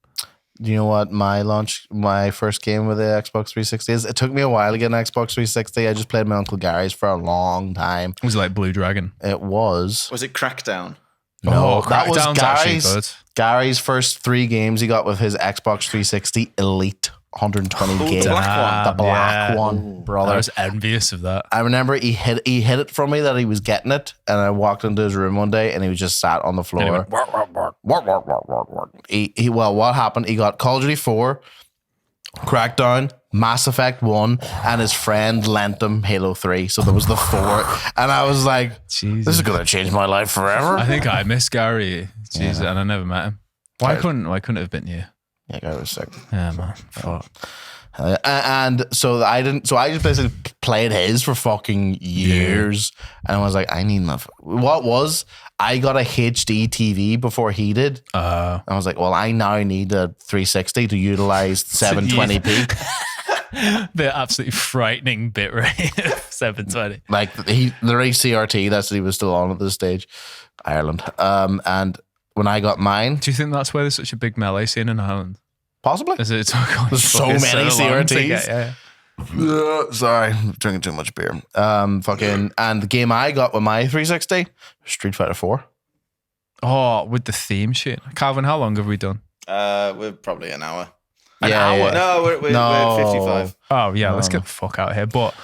Do you know what my first game with the Xbox 360 is? It took me a while to get an Xbox 360. I just played my Uncle Gary's for a long time. It was like Blue Dragon. It was. Was it Crackdown? No, Oh, that was Crackdown's actually Gary's. good. Gary's first 3 games he got with his Xbox 360 Elite 120 gig. the black The black yeah. one, I brother. was envious of that. I remember he hid it from me that he was getting it, and I walked into his room one day and he was just sat on the floor. Well, what happened? He got Call of Duty 4, Crackdown, Mass Effect 1, and his friend lent him Halo 3. So there was the 4, and I was like, Jesus. "This is gonna change my life forever." I think I miss Gary. Jesus, and I never met him. Why couldn't it have been you? Yeah, Gary was sick. Yeah, man. Fuck. And so I didn't. So I just basically played his for fucking years, and I was like, I need enough. What was I got a HD TV before he did? I was like, well, I now need a 360 to utilize 720p. The absolutely frightening bit rate of 720. Like the CRT, that's what he was still on at this stage, Ireland. And when I got mine, Do you think that's why there's such a big melee scene in Ireland? possibly. Is it like There's so fucking many long to CRTs. get- yeah. Sorry, I'm drinking too much beer. Fucking, and the game I got with my 360, Street Fighter 4. Oh, with the theme shit. Calvin, how long have we done? We're probably an hour. An hour? No, we're No. 55. Oh, yeah, let's get the fuck out of here. But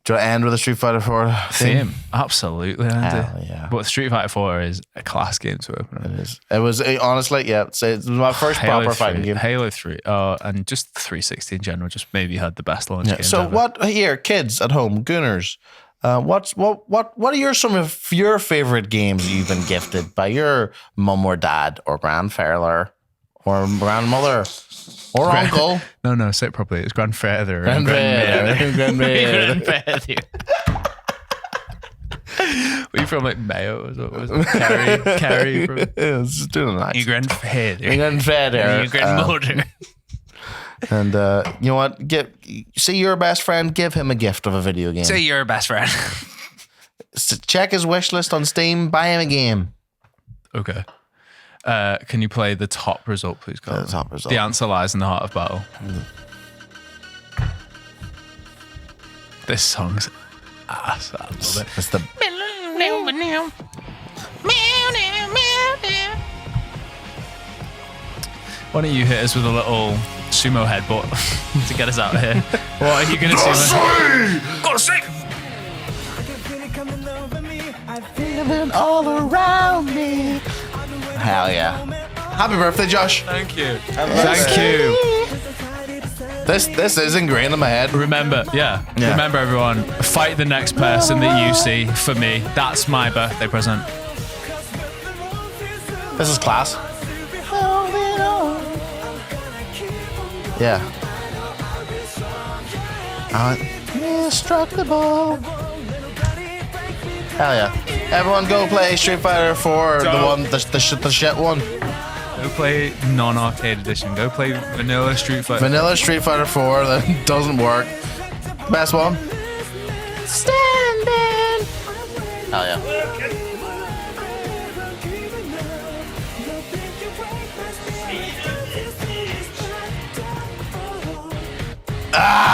Do you end with a Street Fighter 4 theme? theme, absolutely, Andy. Hell yeah. But Street Fighter 4 is a class game to open up. It was honestly, yeah. It was my first proper fighting game. Halo 3. And just 360 in general, just maybe had the best launch Yeah. games So ever. what here, kids at home, Gooners? What are some of your favorite games you've been gifted by your mum or dad or grandfather or grandmother or uncle? No, say it properly. It's grandfather. Grandfather. Grandfather. Were you from like Mayo? What was it? Kerry from Yeah, it's just doing nice. your grandfather. Your grandfather. Your grandmother. And you know what? See your best friend, give him a gift of a video game. Say you're best friend. Check his wish list on Steam, buy him a game. Okay. Can you play the top result, please, Carl? The top result. The answer lies in the heart of battle. This song's ass. I love it. It's the Why don't you hit us with a little sumo headbutt to get us out of here? What are you going to do? Gotta see! feeling all around me. Hell yeah. Happy birthday, Josh. Thank you. Thank you. This is ingrained in my head. Remember, remember everyone, fight the next person that you see for me. That's my birthday present. This is class. Yeah. Indestructible. Hell yeah. Everyone go play Street Fighter 4, the shit one. Go play non-arcade edition. Go play vanilla Street Fighter. Vanilla Street Fighter 4 that doesn't work. Best one. Standing. Hell yeah. Ah!